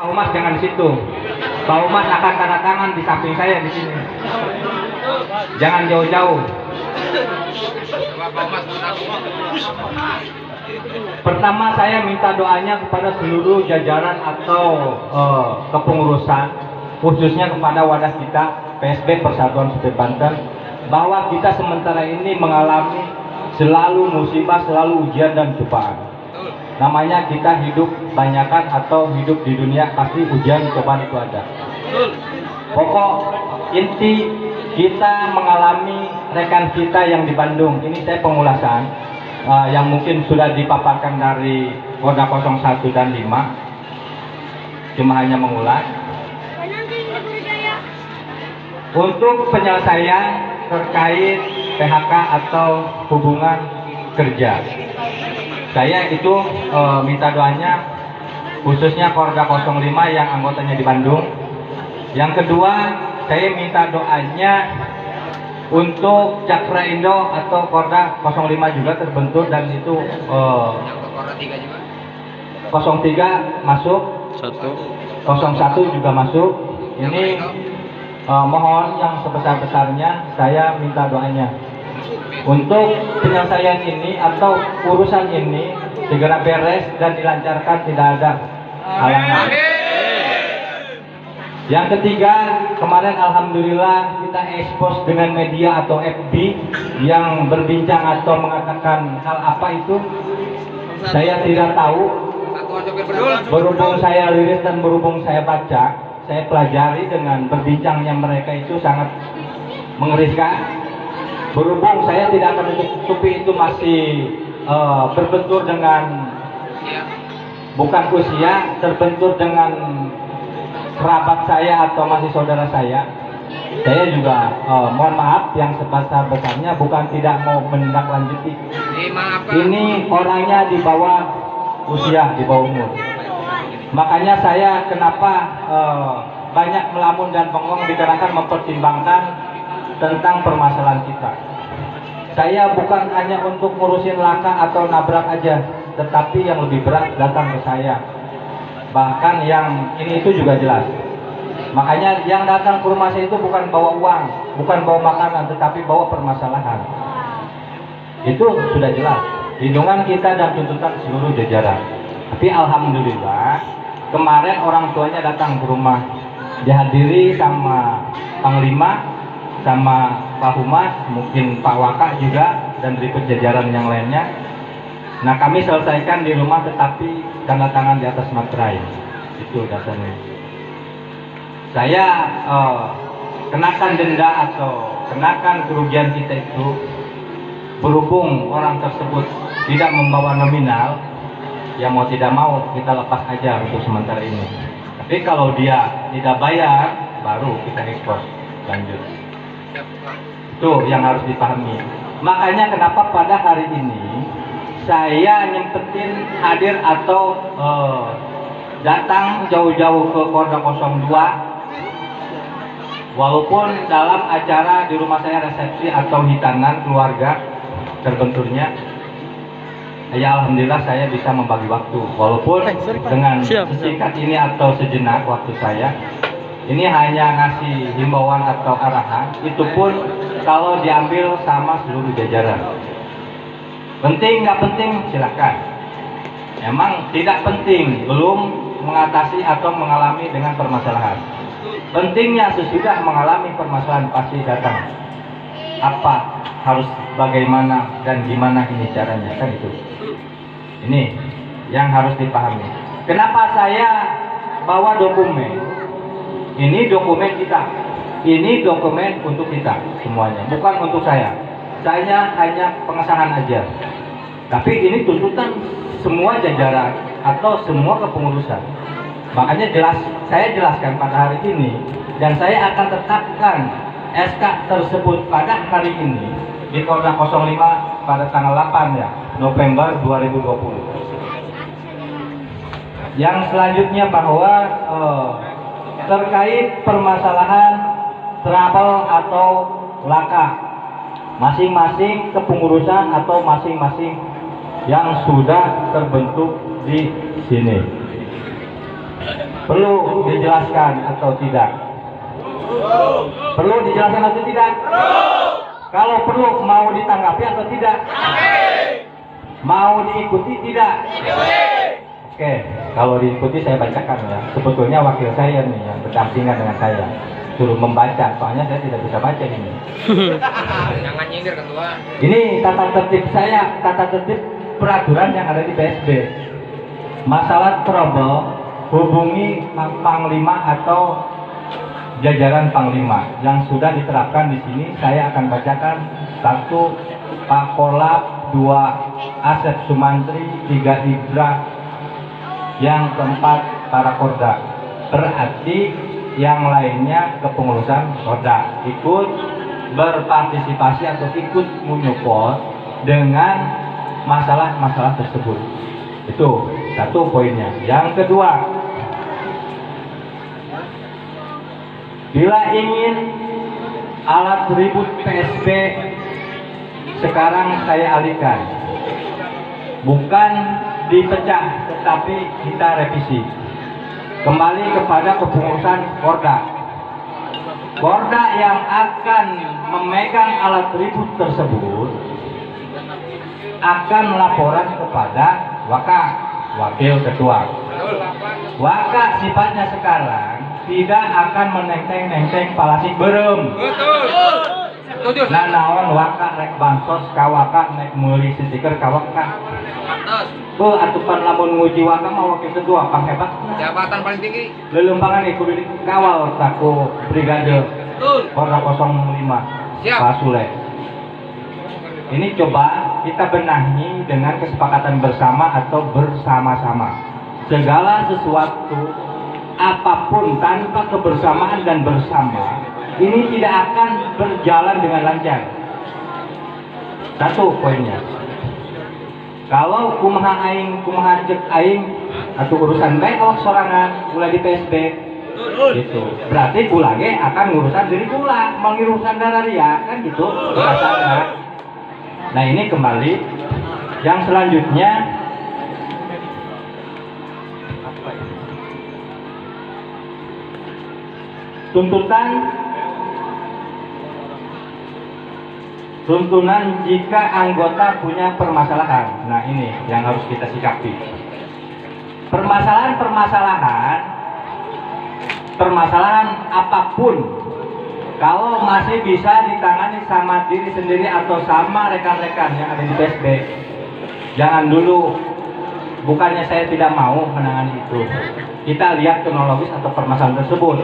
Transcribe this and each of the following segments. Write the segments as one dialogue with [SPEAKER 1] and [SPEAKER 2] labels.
[SPEAKER 1] Pak Umas jangan di situ. Pak Umas akan tanda tangan di samping saya di sini. Jangan jauh-jauh. Pertama saya minta doanya kepada seluruh jajaran atau kepengurusan, khususnya kepada wadah kita PSB Persatuan Supir Banten, bahwa kita sementara ini mengalami selalu musibah, selalu ujian dan cobaan. Namanya kita hidup banyakan atau hidup di dunia, pasti ujian cobaan itu ada. Pokok inti kita mengalami rekan kita yang di Bandung. Ini saya pengulasan yang mungkin sudah dipaparkan dari Koda 01 dan 5. Cuma hanya mengulas. Untuk penyelesaian terkait PHK atau hubungan kerja, saya itu minta doanya khususnya Korda 05 yang anggotanya di Bandung. Yang kedua, saya minta doanya untuk Cakra Indo atau Korda 05 juga terbentuk, dan itu 03 masuk, 01 juga masuk. Ini mohon yang sebesar-besarnya saya minta doanya untuk penyelesaian ini atau urusan ini segera beres dan dilancarkan, tidak ada halangan. Yang ketiga, kemarin alhamdulillah kita expose dengan media atau FB yang berbincang atau mengatakan hal apa itu saya tidak tahu. Berhubung saya liris dan berhubung saya baca, saya pelajari dengan berbincangnya mereka itu sangat mengerikan. Berhubung saya tidak akan tutupi itu masih berbentur dengan bukan usia, terbentur dengan kerabat saya atau masih saudara saya juga mohon maaf yang sebesar-besarnya, bukan tidak mau menindaklanjuti. Ini orangnya di bawah usia, di bawah umur. Makanya saya kenapa banyak melamun dan bengong, dikarenakan mempertimbangkan tentang permasalahan kita. Saya bukan hanya untuk ngurusin laka atau nabrak aja, tetapi yang lebih berat datang ke saya. Bahkan yang ini itu juga jelas. Makanya yang datang ke rumah saya itu bukan bawa uang, bukan bawa makanan, tetapi bawa permasalahan. Itu sudah jelas. Lindungan kita dan tuntutan seluruh jajaran. Tapi alhamdulillah kemarin orang tuanya datang ke rumah, dihadiri sama Panglima, sama Pak Humas, mungkin Pak Waka juga, dan berikut jajaran yang lainnya. Nah, kami selesaikan di rumah, tetapi tanda tangan di atas materai. Itu dasarnya. Saya kenakan denda atau kenakan kerugian kita itu berhubung orang tersebut tidak membawa nominal, ya mau tidak mau kita lepas aja untuk sementara ini. Tapi kalau dia tidak bayar, baru kita ekspor lanjut. Itu yang harus dipahami. Makanya kenapa pada hari ini saya nyempetin hadir atau datang jauh-jauh ke Korda 02, walaupun dalam acara di rumah saya resepsi atau hitanan keluarga terbenturnya, ya alhamdulillah saya bisa membagi waktu, walaupun dengan singkat ini atau sejenak waktu saya ini hanya ngasih himbauan atau arahan, itu pun kalau diambil sama seluruh jajaran. Penting nggak penting silakan. Emang tidak penting, belum mengatasi atau mengalami dengan permasalahan. Pentingnya sesudah mengalami permasalahan pasti datang. Apa harus bagaimana dan gimana ini caranya, kan itu. Ini yang harus dipahami. Kenapa saya bawa dokumen? Ini dokumen kita. Ini dokumen untuk kita semuanya, bukan untuk saya. Saya hanya pengesahan aja. Tapi ini tuntutan semua jajaran atau semua kepengurusan. Makanya saya jelaskan pada hari ini, dan saya akan tetapkan SK tersebut pada hari ini di Korda 05 pada tanggal 8 ya, November 2020. Yang selanjutnya bahwa terkait permasalahan trouble atau laka, masing-masing kepengurusan atau masing-masing yang sudah terbentuk di sini. Perlu dijelaskan atau tidak? Perlu dijelaskan atau tidak? Kalau perlu, mau ditanggapi atau tidak? Mau diikuti tidak? Oke, kalau diikuti saya bacakan ya. Sebetulnya wakil saya nih yang berdampingan dengan saya suruh membaca, soalnya saya tidak bisa baca ini.
[SPEAKER 2] Jangan nyindir ketua.
[SPEAKER 1] Ini tata tertib saya, tata tertib peraturan yang ada di PSB. Masalah trouble, hubungi Panglima atau jajaran Panglima yang sudah diterapkan di sini. Saya akan bacakan: 1. Pak Korlap, 2. Asep Sumantri, 3. Indra, yang keempat para Korda. Berarti yang lainnya kepengurusan Korda ikut berpartisipasi atau ikut menyupport dengan masalah-masalah tersebut. Itu satu poinnya. Yang kedua, bila ingin alat ribut PSB sekarang saya alihkan, bukan dipecah tetapi kita revisi kembali kepada kepengurusan Korda. Korda yang akan memegang alat ribut tersebut akan melaporan kepada wakil ketua. Waka sifatnya sekarang tidak akan menenteng-nenteng palasi berem. Nah naon waka rek bansos kawaka nek meuli stiker kawaka. Atupan lamun nguji waka mah wakil ketua pang hebat.
[SPEAKER 2] Jabatan paling tinggi.
[SPEAKER 1] Lelempangan iku kawal taku brigade Korda 05 Pak Sule. Ini coba kita benahi dengan kesepakatan bersama atau bersama-sama. Segala sesuatu apapun tanpa kebersamaan dan bersama ini tidak akan berjalan dengan lancar. Satu poinnya. Kalau kumaha aing kumaha cek aing atau urusan baik awak sorangan ulah di PSB gitu. Berarti kula ge akan urusan diri kula, mau urusan dararia kan gitu rasanya. Nah, ini kembali yang selanjutnya tuntunan jika anggota punya permasalahan. Nah, ini yang harus kita sikapi. Permasalahan apapun, kalau masih bisa ditangani sama diri sendiri atau sama rekan-rekan yang ada di PSB, jangan dulu. Bukannya saya tidak mau menangani itu. Kita lihat kronologis atau permasalahan tersebut.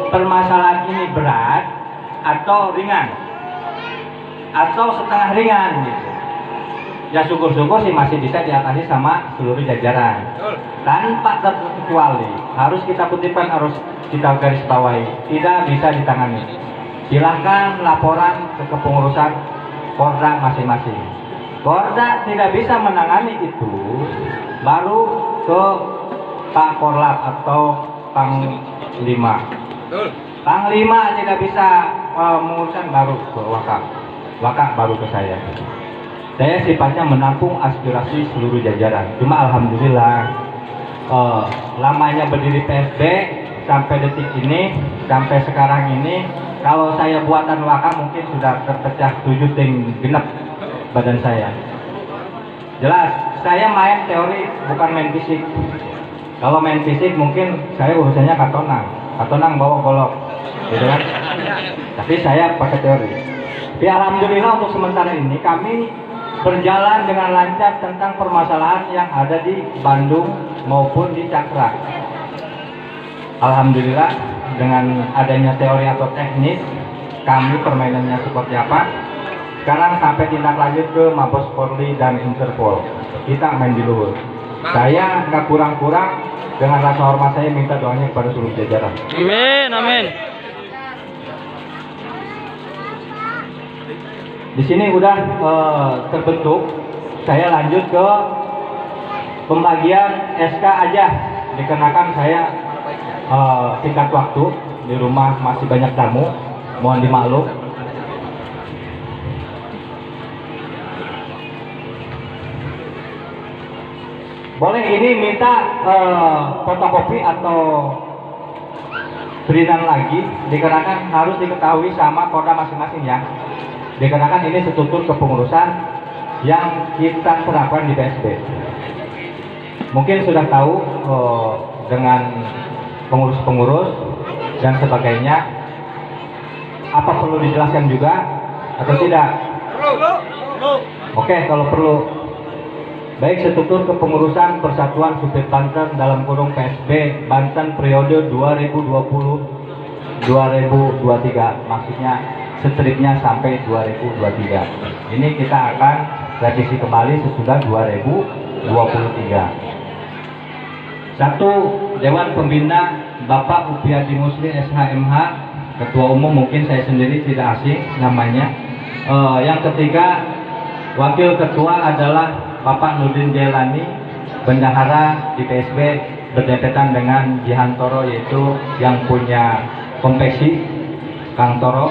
[SPEAKER 1] Permasalahan ini berat atau ringan, atau setengah ringan gitu. Ya syukur-syukur sih masih bisa diatasi sama seluruh jajaran. Tanpa terkecuali, harus kita kutipkan, harus kita garis bawahi, tidak bisa ditangani. Silahkan laporan ke kepengurusan Korda masing-masing. Korda tidak bisa menangani itu, baru ke Pak Korlap atau Panglima. Panglima tidak bisa menguruskan, baru ke Wakak baru ke saya. Saya sifatnya menampung aspirasi seluruh jajaran. Cuma alhamdulillah lamanya berdiri PSB sampai detik ini, sampai sekarang ini, kalau saya buatan Wakak mungkin sudah terpecah 7 ting genep badan saya. Jelas, saya main teori bukan main fisik. Kalau main fisik mungkin saya urusannya katonang bawa golok, gitu kan? Tapi saya pakai teori. Tapi alhamdulillah untuk sementara ini kami berjalan dengan lancar tentang permasalahan yang ada di Bandung maupun di Cakra. Alhamdulillah dengan adanya teori atau teknis kami permainannya seperti apa. Sekarang sampai tindak lanjut ke Mabes Polri dan Interpol. Kita main di luhur. Saya nggak kurang-kurang, dengan rasa hormat saya minta doanya kepada seluruh jajaran.
[SPEAKER 3] Amin, amin.
[SPEAKER 1] Di sini udah terbentuk. Saya lanjut ke pembagian SK aja, dikarenakan saya singkat waktu, di rumah masih banyak tamu, mohon dimaklum. Boleh ini minta fotokopi atau perinan lagi, dikarenakan harus diketahui sama Korda masing-masing ya. Dikarenakan ini struktur kepengurusan yang kita terapkan di PSB. Mungkin sudah tahu dengan pengurus-pengurus dan sebagainya. Apa perlu dijelaskan juga atau tidak? Oke, kalau perlu. Baik, struktur kepengurusan Persatuan Supir Banten dalam kurung PSB Banten periode 2020-2023, maksudnya setripnya sampai 2023. Ini kita akan revisi kembali sesudah 2023. Satu, Dewan Pembina Bapak Upiadi Musli SHMH, Ketua Umum mungkin saya sendiri tidak asing namanya. Yang ketiga, Wakil Ketua adalah Bapak Nurdin Jailani, bendahara di PSB berdempetan dengan Jihan Toro, yaitu yang punya kompleksi Kang Toro.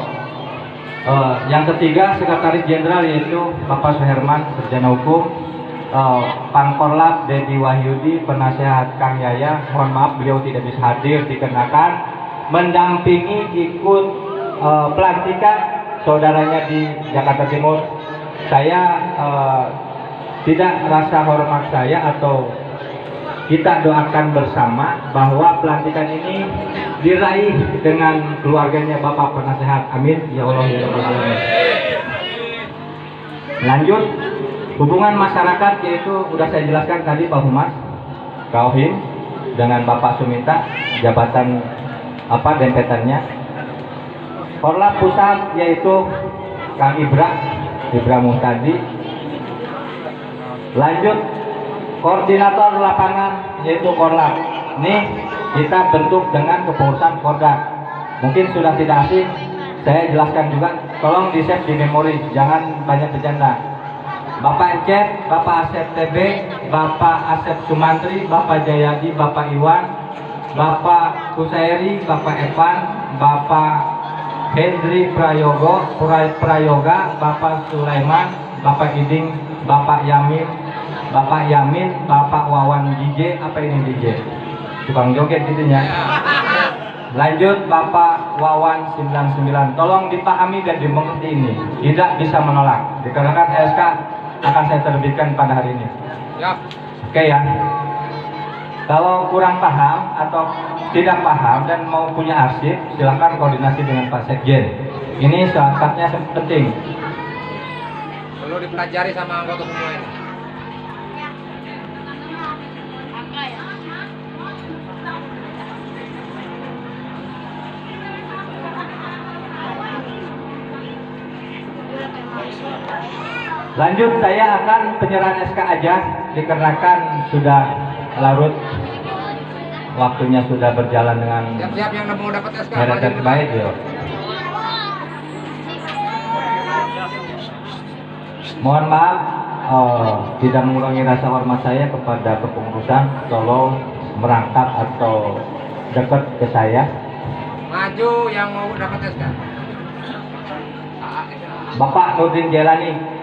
[SPEAKER 1] Yang ketiga, Sekretaris Jenderal yaitu Bapak Suherman, Sarjana Hukum. Pangkorlap Dedi Wahyudi, penasehat Kang Yaya. Mohon maaf beliau tidak bisa hadir dikarenakan mendampingi ikut pelantikan saudaranya di Jakarta Timur. Saya tidak rasa hormat saya atau kita doakan bersama bahwa pelantikan ini diraih dengan keluarganya Bapak Penasehat. Amin ya Allah ya Rabbal Alamin. Lanjut, hubungan masyarakat yaitu sudah saya jelaskan tadi Pak Humas Kauhim dengan Bapak Suminta, jabatan apa dempetannya. Korlap Pusat yaitu Kang Ibra Muhtadi. Lanjut, koordinator lapangan yaitu Korlap. Nih kita bentuk dengan kepengurusan Korda. Mungkin sudah tidak asing, saya jelaskan juga. Tolong di save di memori, jangan banyak bercanda. Bapak Encep, Bapak Asep TB, Bapak Asep Sumantri, Bapak Jayadi, Bapak Iwan, Bapak Kusairi, Bapak Evan, Bapak Hendri Prayoga, Bapak Sulaiman, Bapak Iding, Bapak Yamin, Bapak Wawan DJ. Apa ini DJ? Tukang joget gitunya. Lanjut, Bapak Wawan 99. Tolong dipahami dan dimengerti ini. Tidak bisa menolak. Dikarenakan SK akan saya terbitkan pada hari ini. Oke ya. Kalau kurang paham atau tidak paham dan mau punya arsip, silakan koordinasi dengan Pak Sekjen. Ini saatnya penting.
[SPEAKER 2] Perlu dipelajari sama anggota semua ini.
[SPEAKER 1] Lanjut, saya akan penyerahan SK aja dikarenakan sudah larut, waktunya sudah berjalan dengan
[SPEAKER 2] Siap-siap yang mau dapat SK.
[SPEAKER 1] dan baik ya. Mohon maaf tidak mengurangi rasa hormat saya kepada kepengurusan. Tolong merangkap atau dekat ke saya.
[SPEAKER 2] Maju yang mau dapat SK.
[SPEAKER 1] Bapak Nurdin Jailani.